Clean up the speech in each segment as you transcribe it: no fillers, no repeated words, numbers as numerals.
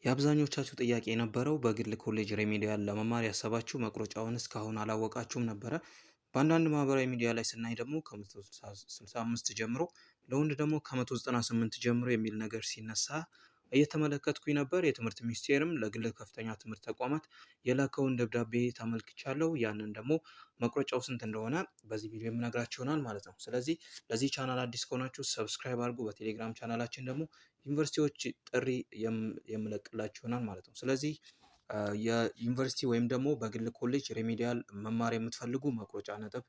የአብዛኞቻችሁ ጥያቄ የነበረው በግል ኮሌጅ ሬሜዲያል ለመማር ያሰባችሁ መቁረጫውን እስካሁን አላወቃችሁም ነበረ። በአንዳንድ ማህበራዊ ሚዲያ ላይ ስናይ ደግሞ ከ165 ጀምሮ ለወንድ ደግሞ ከ198 ጀምሮ የሚል ነገር ሲነሳ እየተመለከትኩኝ ነበር። የትምህርት ሚኒስቴርም ለግል ከፍተኛ ትምህርት ተቋማት የላከውን ደብዳቤ ተመልክቻለሁ። ያንን ደግሞ መቁረጫው ስንት እንደሆነ በዚህ ቪዲዮ የምነግራችሁ ይሆናል ማለት ነው። ስለዚህ ለዚህ ቻናል አዲስ ከሆናችሁ ሰብስክራይብ አድርጉ። በቴሌግራም ቻናላችን ደግሞ ዩኒቨርሲቲዎች ጥሪ የምለቅላችሁ ይሆናል ማለት ነው። ስለዚህ የዩኒቨርሲቲ ወይም ደግሞ በግል ኮሌጅ ሬሜዲያል መማር የምትፈልጉ መቁረጫ ነጥብ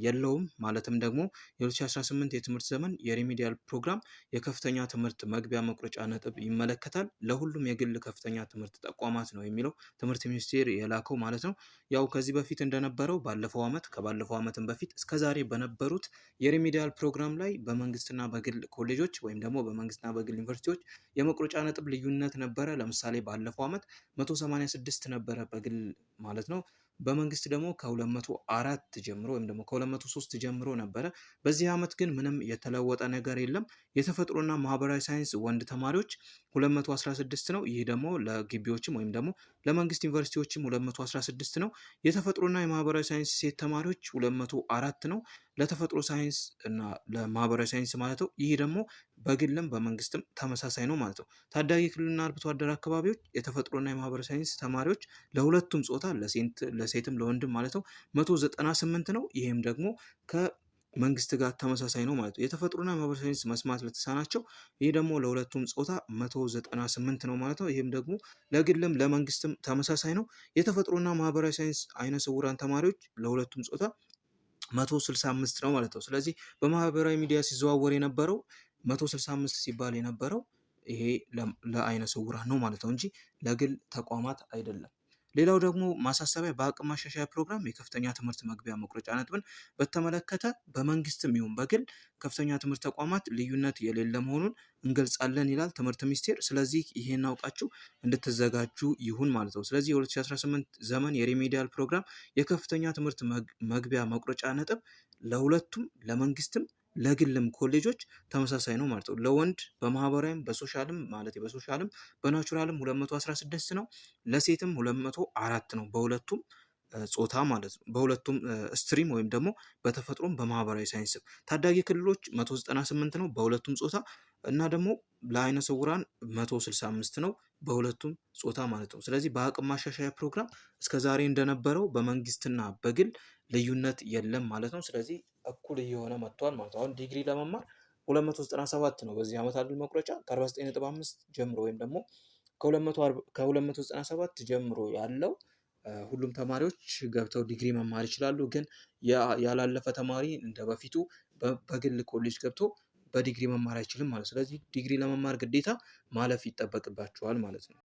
የለውም። ማለትም ደግሞ የ2018 የትምህርት ዘመን የሪሚዲያል ፕሮግራም የከፍተኛ ትምህርት መግቢያ መቁረጫ ነጥብ ይመለከታል። ለሁሉም የግል ከፍተኛ ትምህርት ተቋማት ነው የሚለው ትምህርት ሚኒስቴር የላከው ማለት ነው። ያው ከዚህ በፊት እንደነበረው ባለፈው ዓመት ከባለፈው ዓመትም በፊት እስከዛሬ በነበሩት የሪሚዲያል ፕሮግራም ላይ በመንግስትና በግል ኮሌጆች ወይም ደግሞ በመንግስትና በግል ዩኒቨርሲቲዎች የመቁረጫ ነጥብ ልዩነት ነበረ። ለምሳሌ ባለፈው ዓመት 186 ነበረ በግል ማለት ነው። በመንግስት ደግሞ ከ204 ጀምሮ ወይም ደግሞ ከ203 ጀምሮ ነበረ። በዚህ ዓመት ግን ምንም የተለወጠ ነገር የለም። የተፈጥሮና ማህበራዊ ሳይንስ ወንድ ተማሪዎች 216 ነው። ይህ ደግሞ ለግቢዎችም ወይም ደግሞ ለመንግስት ዩኒቨርሲቲዎችም 216 ነው። የተፈጥሮና የማህበራዊ ሳይንስ ሴት ተማሪዎች 204 ነው። ለተፈጥሮ ሳይንስ እና ለማህበራዊ ሳይንስ ማለት ነው። ይህ ደግሞ በግልም በመንግስትም ተመሳሳይ ነው ማለት ነው። ታዳጊ ክልልና አርብቶ አደር አካባቢዎች የተፈጥሮና የማህበራዊ ሳይንስ ተማሪዎች ለሁለቱም ጾታ ለሴትም ለወንድም ማለት ነው 198 ነው። ይህም ደግሞ ከመንግስት ጋር ተመሳሳይ ነው ማለት ነው። የተፈጥሮና የማህበራዊ ሳይንስ መስማት ለተሳናቸው ይህ ደግሞ ለሁለቱም ጾታ 198 ነው ማለት ነው። ይህም ደግሞ ለግልም ለመንግስትም ተመሳሳይ ነው። የተፈጥሮና ማህበራዊ ሳይንስ አይነ ስውራን ተማሪዎች ለሁለቱም ጾታ 165 ነው ማለት ነው። ስለዚህ በማህበራዊ ሚዲያ ሲዘዋወር የነበረው 165 ሲባል የነበረው ይሄ ለአይነ ስውራን ነው ማለት ነው እንጂ ለግል ተቋማት አይደለም። ሌላው ደግሞ ማሳሰቢያ በአቅም ማሻሻያ ፕሮግራም የከፍተኛ ትምህርት መግቢያ መቁረጫ ነጥብን በተመለከተ በመንግስትም ይሁን በግል ከፍተኛ ትምህርት ተቋማት ልዩነት የሌለ መሆኑን እንገልጻለን ይላል ትምህርት ሚኒስቴር። ስለዚህ ይሄን አውቃችሁ እንድትዘጋጁ ይሁን ማለት ነው። ስለዚህ የ2018 ዘመን የሪሜዲያል ፕሮግራም የከፍተኛ ትምህርት መግቢያ መቁረጫ ነጥብ ለሁለቱም ለመንግስትም ለግልም ኮሌጆች ተመሳሳይ ነው ማለት ነው። ለወንድ በማህበራዊም በሶሻልም ማለት በሶሻልም በናቹራልም 216 ነው። ለሴትም 204 ነው። በሁለቱም ጾታ ማለት ነው። በሁለቱም ስትሪም ወይም ደግሞ በተፈጥሮም በማህበራዊ ሳይንስም ታዳጊ ክልሎች 198 ነው በሁለቱም ጾታ እና ደግሞ ለአይነ ስውራን 165 ነው በሁለቱም ጾታ ማለት ነው። ስለዚህ በአቅም ማሻሻያ ፕሮግራም እስከዛሬ እንደነበረው በመንግስትና በግል ልዩነት የለም ማለት ነው። ስለዚህ እኩል እየሆነ መጥቷል ማለት ነው። አሁን ዲግሪ ለመማር 297 ነው በዚህ ዓመት አይደል መቁረጫ ከ49.5 ጀምሮ ወይም ደግሞ ከ297 ጀምሮ ያለው ሁሉም ተማሪዎች ገብተው ዲግሪ መማር ይችላሉ። ግን ያላለፈ ተማሪ እንደ በፊቱ በግል ኮሌጅ ገብቶ በዲግሪ መማር አይችልም ማለት ነው። ስለዚህ ዲግሪ ለመማር ግዴታ ማለፍ ይጠበቅባቸዋል ማለት ነው።